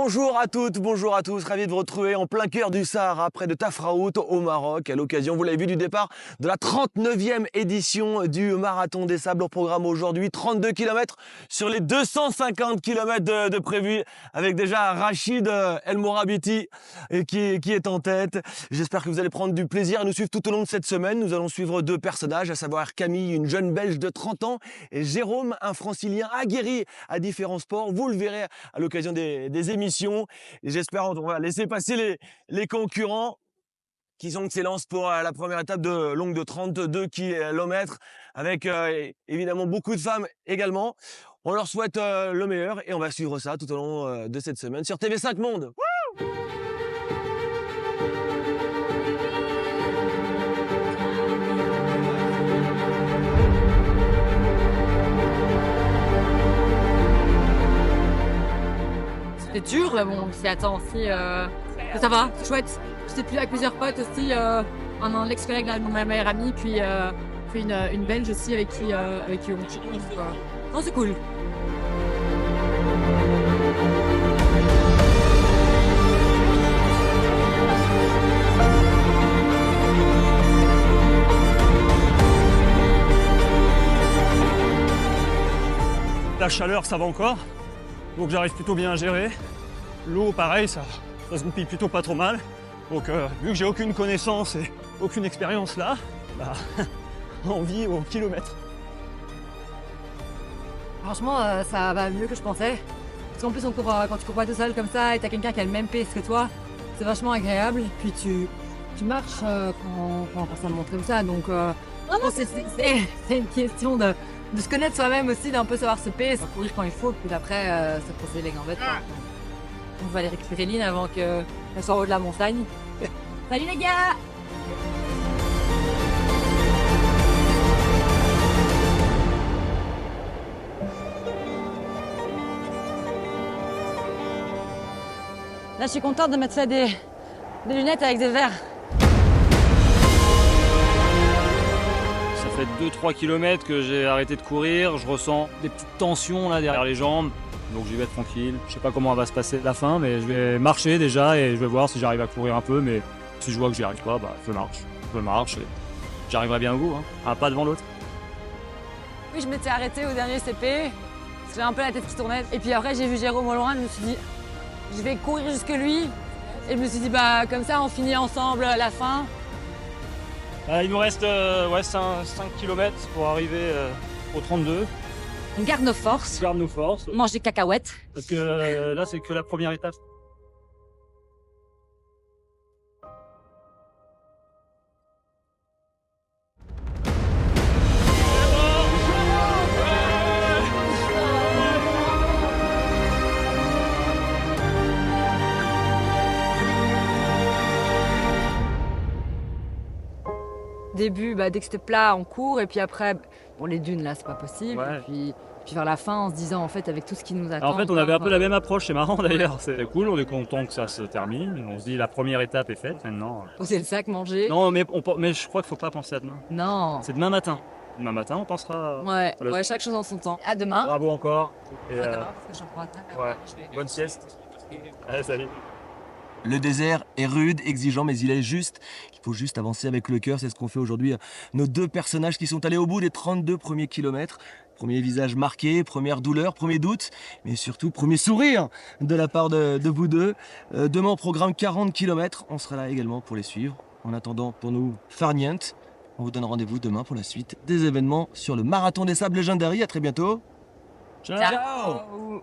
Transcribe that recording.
Bonjour à toutes, bonjour à tous, ravi de vous retrouver en plein cœur du Sahara, près de Tafraout, au Maroc, à l'occasion, vous l'avez vu, du départ de la 39e édition du Marathon des Sables. Au programme aujourd'hui, 32 km sur les 250 km de prévus, avec déjà Rachid El Morabiti qui est en tête. J'espère que vous allez prendre du plaisir à nous suivre tout au long de cette semaine. Nous allons suivre deux personnages, à savoir Camille, une jeune Belge de 30 ans, et Jérôme, un Francilien aguerri à différents sports. Vous le verrez à l'occasion des émissions. Et j'espère, on va laisser passer les concurrents qui sont s'élancent pour la première étape de longue de 32 km avec évidemment beaucoup de femmes également. On leur souhaite le meilleur et on va suivre ça tout au long de cette semaine sur TV5 Monde. C'est dur, mais bon, c'est attends aussi. Ça va, c'est chouette. J'étais plus avec plusieurs potes aussi, un ex-collègue de ma meilleure amie, puis une Belge aussi avec qui on chie. Non, c'est cool. La chaleur, ça va encore, donc j'arrive plutôt bien à gérer. L'eau, pareil, ça se goupille plutôt pas trop mal. Donc vu que j'ai aucune connaissance et aucune expérience là, bah, on vit au kilomètre. Franchement, ça va mieux que je pensais. Parce qu'en plus, quand tu cours pas tout seul comme ça et t'as quelqu'un qui a le même pace que toi, c'est vachement agréable. Puis tu marches quand ça monte comme ça. Donc, c'est une question de se connaître soi-même aussi, d'un peu savoir se pacer, courir quand il faut, puis après, se poser les gambettes. On va aller récupérer Lynn avant qu'elle soit en haut de la montagne. Salut les gars! Là, je suis contente de mettre des lunettes avec des verres. Ça fait 2-3 km que j'ai arrêté de courir, je ressens des petites tensions là derrière les jambes. Donc j'y vais tranquille, je sais pas comment va se passer la fin, mais je vais marcher déjà et je vais voir si j'arrive à courir un peu, mais si je vois que j'y arrive pas, bah je marche et j'arriverai bien au bout, hein. Un pas devant l'autre. Oui, je m'étais arrêtée au dernier CP, parce que j'ai un peu la tête qui tournait. Et puis après, j'ai vu Jérôme au loin, je me suis dit, je vais courir jusque lui. Et je me suis dit, bah comme ça, on finit ensemble la fin. Il nous reste 5 km pour arriver au 32. On garde nos forces. On garde nos forces. On mange des cacahuètes. Parce que là, c'est que la première étape. Début, dès que c'était plat, on court. Et puis après, bon, les dunes, là, c'est pas possible. Ouais. Et puis vers la fin, en se disant, en fait, avec tout ce qui nous attend. Alors, en fait, on avait un peu la même approche, c'est marrant d'ailleurs. C'est cool, on est content que ça se termine. On se dit la première étape est faite maintenant. Poser le sac, manger. Non, mais je crois qu'il faut pas penser à demain. Non. C'est demain matin. Demain matin, on pensera. Ouais, chaque chose en son temps. À demain. Bravo encore. Et, À demain, parce que j'en prends un tac. ouais, bonne sieste. Allez, salut. Le désert est rude, exigeant, mais il est juste. Il faut juste avancer avec le cœur. C'est ce qu'ont fait aujourd'hui nos deux personnages qui sont allés au bout des 32 premiers kilomètres. Premier visage marqué, première douleur, premier doute, mais surtout premier sourire de la part de vous deux. Demain au programme 40 km. On sera là également pour les suivre. En attendant, pour nous, farniente, on vous donne rendez-vous demain pour la suite des événements sur le Marathon des Sables Legendary. À très bientôt. Ciao. Ciao.